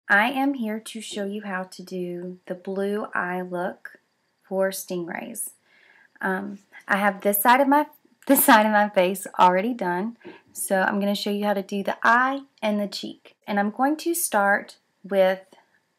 I am here to show you how to do the blue eye look for Stingrays. I have this side of my face already done, so I'm going to show you how to do the eye and the cheek. And I'm going to start with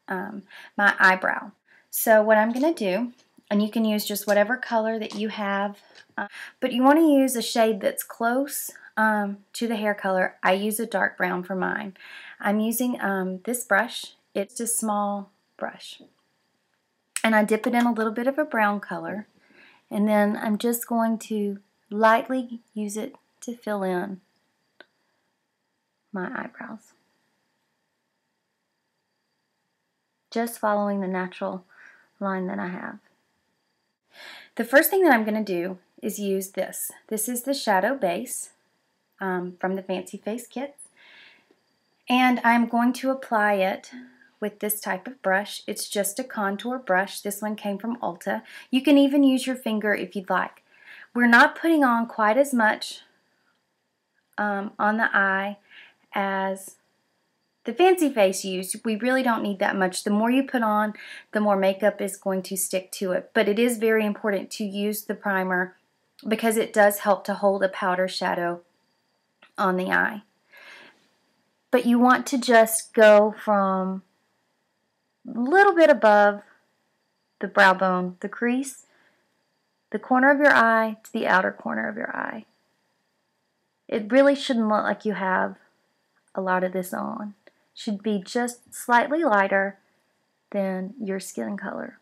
my eyebrow. So what I'm going to do, and you can use just whatever color that you have, but you want to use a shade that's close to the hair color. I use a dark brown for mine. I'm using this brush. It's a small brush. And I dip it in a little bit of a brown color. And then I'm just going to lightly use it to fill in my eyebrows. Just following the natural line that I have. The first thing that I'm going to do is use this. This is the shadow base from the Fancy Face kits. And I'm going to apply it with this type of brush. It's just a contour brush. This one came from Ulta. You can even use your finger if you'd like. We're not putting on quite as much on the eye as the Fancy Face used. We really don't need that much. The more you put on, the more makeup is going to stick to it. But it is very important to use the primer because it does help to hold a powder shadow on the eye. But you want to just go from a little bit above the brow bone, the crease, the corner of your eye to the outer corner of your eye. It really shouldn't look like you have a lot of this on. It should be just slightly lighter than your skin color.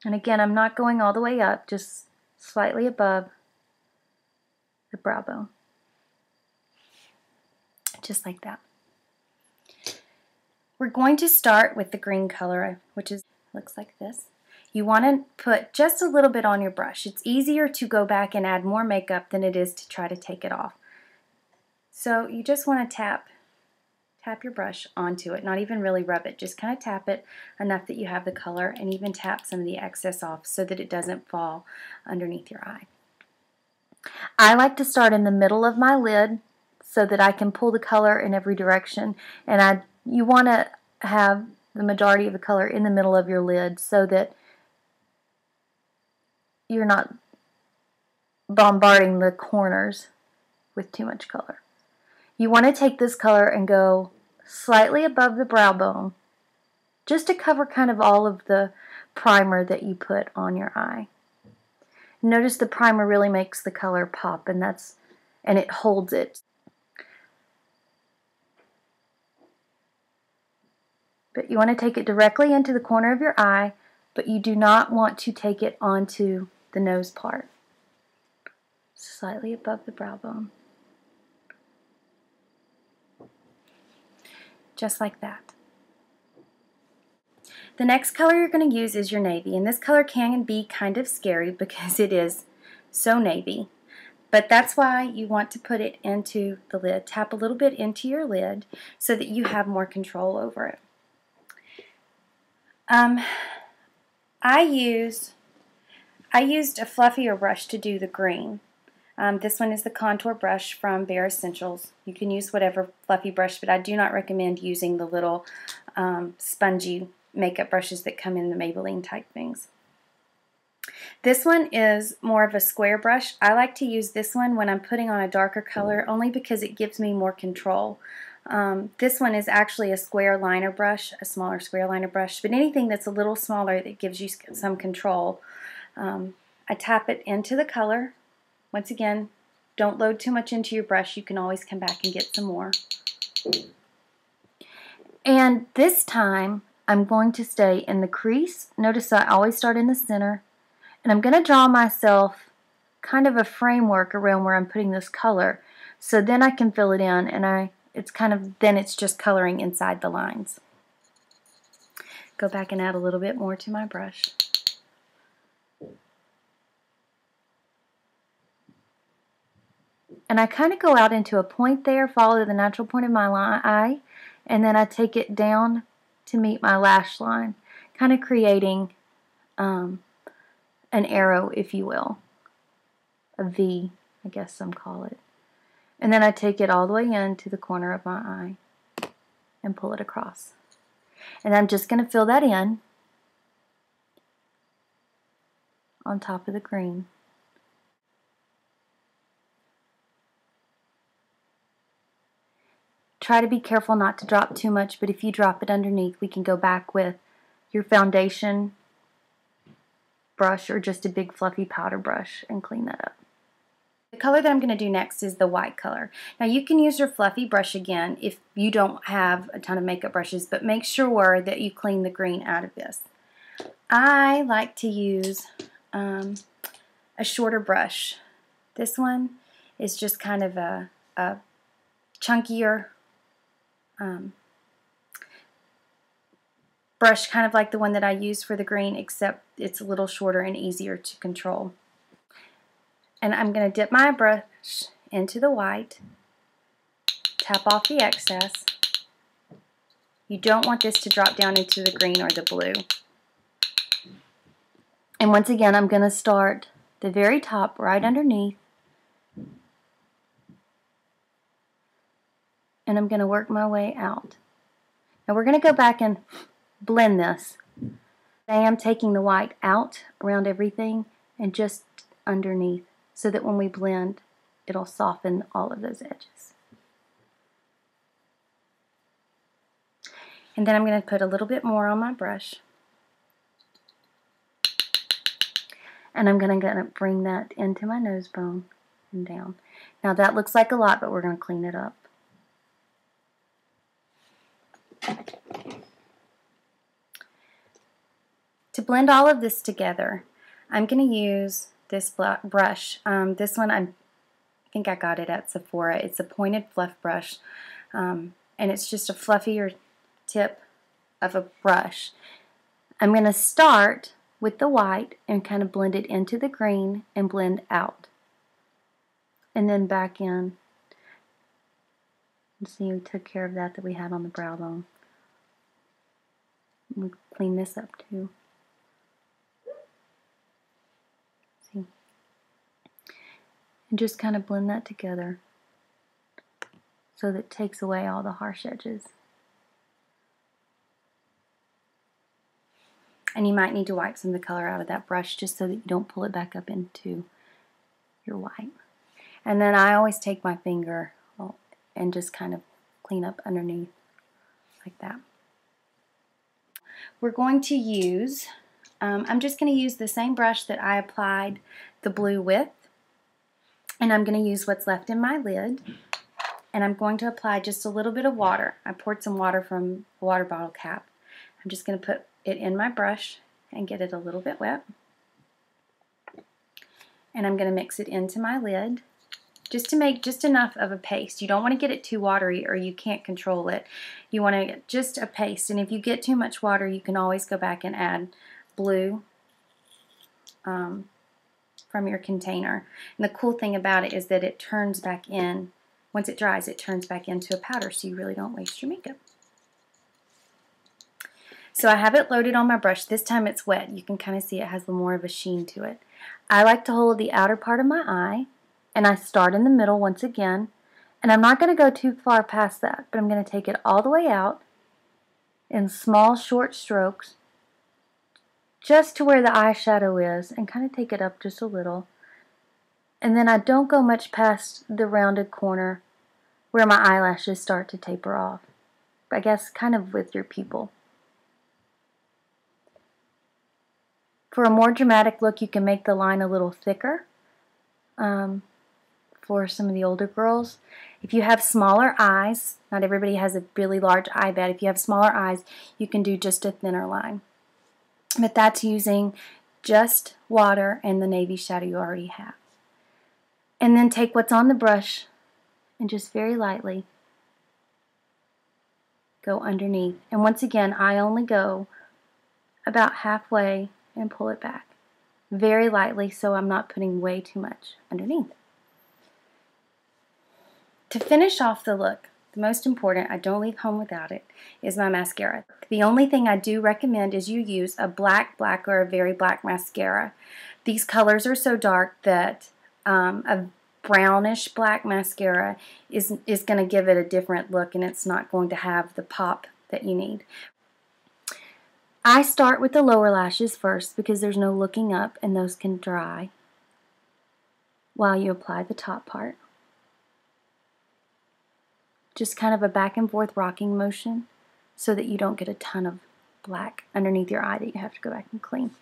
And again, I'm not going all the way up, just slightly above the brow bone. Just like that. We're going to start with the green color, which looks like this. You want to put just a little bit on your brush. It's easier to go back and add more makeup than it is to try to take it off. So you just want to tap your brush onto it, not even really rub it, just kind of tap it enough that you have the color, and even tap some of the excess off so that it doesn't fall underneath your eye. I like to start in the middle of my lid so that I can pull the color in every direction, and you want to have the majority of the color in the middle of your lid so that you're not bombarding the corners with too much color. You want to take this color and go slightly above the brow bone just to cover kind of all of the primer that you put on your eye. Notice the primer really makes the color pop, and it holds it. But you want to take it directly into the corner of your eye, but you do not want to take it onto the nose part. Slightly above the brow bone. Just like that. The next color you're going to use is your navy, and this color can be kind of scary because it is so navy, but that's why you want to put it into the lid. Tap a little bit into your lid so that you have more control over it. I used a fluffier brush to do the green. This one is the contour brush from Bare Essentials. You can use whatever fluffy brush, but I do not recommend using the little spongy makeup brushes that come in the Maybelline type things. This one is more of a square brush. I like to use this one when I'm putting on a darker color only because it gives me more control. This one is actually a square liner brush, a smaller square liner brush, but anything that's a little smaller that gives you some control. I tap it into the color. Once again, don't load too much into your brush. You can always come back and get some more. And this time, I'm going to stay in the crease. Notice I always start in the center. And I'm going to draw myself kind of a framework around where I'm putting this color. So then I can fill it in, and then it's just coloring inside the lines. Go back and add a little bit more to my brush. And I kind of go out into a point there, follow the natural point of my eye, and then I take it down to meet my lash line, kind of creating an arrow, if you will, a V, I guess some call it. And then I take it all the way into the corner of my eye and pull it across. And I'm just going to fill that in on top of the green. Try to be careful not to drop too much, but if you drop it underneath, we can go back with your foundation brush or just a big fluffy powder brush and clean that up. The color that I'm going to do next is the white color. Now you can use your fluffy brush again if you don't have a ton of makeup brushes, but make sure that you clean the green out of this. I like to use a shorter brush. This one is just kind of a chunkier brush, kind of like the one that I use for the green, except it's a little shorter and easier to control. And I'm going to dip my brush into the white, tap off the excess. You don't want this to drop down into the green or the blue. And once again, I'm going to start the very top right underneath, and I'm going to work my way out. Now we're going to go back and blend this. I am taking the white out around everything and just underneath, so that when we blend, it'll soften all of those edges. And then I'm going to put a little bit more on my brush. And I'm going to bring that into my nose bone and down. Now that looks like a lot, but we're going to clean it up. To blend all of this together, I'm going to use this brush. This one, I think I got it at Sephora. It's a pointed fluff brush, and it's just a fluffier tip of a brush. I'm going to start with the white and kind of blend it into the green and blend out. And then back in. See, we took care of that we had on the brow bone. We'll clean this up too. See? And just kind of blend that together so that it takes away all the harsh edges. And you might need to wipe some of the color out of that brush just so that you don't pull it back up into your white. And then I always take my finger and just kind of clean up underneath like that. We're going to use, I'm just going to use the same brush that I applied the blue with, and I'm going to use what's left in my lid, and I'm going to apply just a little bit of water. I poured some water from a water bottle cap. I'm just going to put it in my brush and get it a little bit wet, and I'm going to mix it into my lid just to make just enough of a paste. You don't want to get it too watery or you can't control it. You want to get just a paste, and if you get too much water, you can always go back and add blue from your container. And the cool thing about it is that it turns back in, once it dries, it turns back into a powder, so you really don't waste your makeup. So I have it loaded on my brush. This time it's wet. You can kind of see it has more of a sheen to it. I like to hold the outer part of my eye, and I start in the middle once again, and I'm not going to go too far past that, but I'm going to take it all the way out in small short strokes just to where the eyeshadow is, and kind of take it up just a little. And then I don't go much past the rounded corner where my eyelashes start to taper off. I guess kind of with your pupil. For a more dramatic look, you can make the line a little thicker for some of the older girls. If you have smaller eyes, not everybody has a really large eye bed. If you have smaller eyes, you can do just a thinner line. But that's using just water and the navy shadow you already have. And then take what's on the brush and just very lightly go underneath. And once again, I only go about halfway and pull it back very lightly, so I'm not putting way too much underneath. To finish off the look, the most important, I don't leave home without it, is my mascara. The only thing I do recommend is you use a black or a very black mascara. These colors are so dark that a brownish black mascara is going to give it a different look, and it's not going to have the pop that you need. I start with the lower lashes first because there's no looking up, and those can dry while you apply the top part. Just kind of a back and forth rocking motion so that you don't get a ton of black underneath your eye that you have to go back and clean.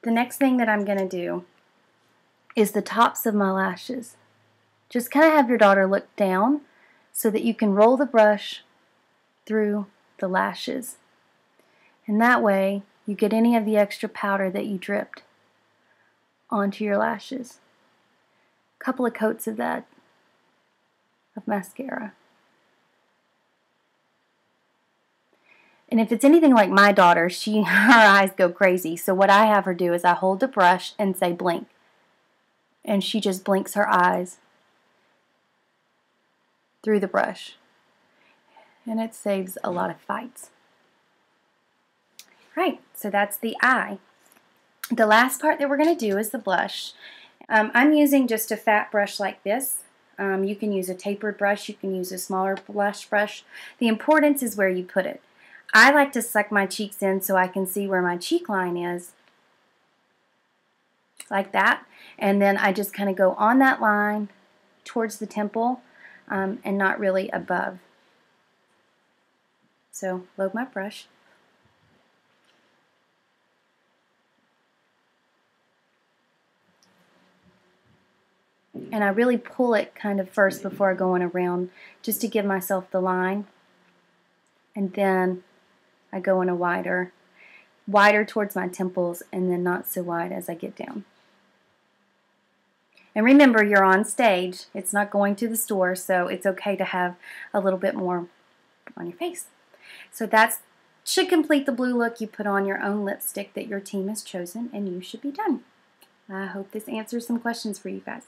The next thing that I'm going to do is the tops of my lashes. Just kind of have your daughter look down so that you can roll the brush through the lashes. And that way you get any of the extra powder that you dripped onto your lashes. A couple of coats of that, of mascara. And if it's anything like my daughter, her eyes go crazy. So what I have her do is I hold the brush and say blink. And she just blinks her eyes through the brush. And it saves a lot of fights. Right, so that's the eye. The last part that we're going to do is the blush. I'm using just a fat brush like this. You can use a tapered brush. You can use a smaller blush brush. The importance is where you put it. I like to suck my cheeks in so I can see where my cheek line is. Like that. And then I just kind of go on that line towards the temple and not really above. So load my brush. And I really pull it kind of first before I go on around just to give myself the line. And then I go in a wider towards my temples and then not so wide as I get down. And remember, you're on stage. It's not going to the store, so it's okay to have a little bit more on your face. So that should complete the blue look. You put on your own lipstick that your team has chosen, and you should be done. I hope this answers some questions for you guys.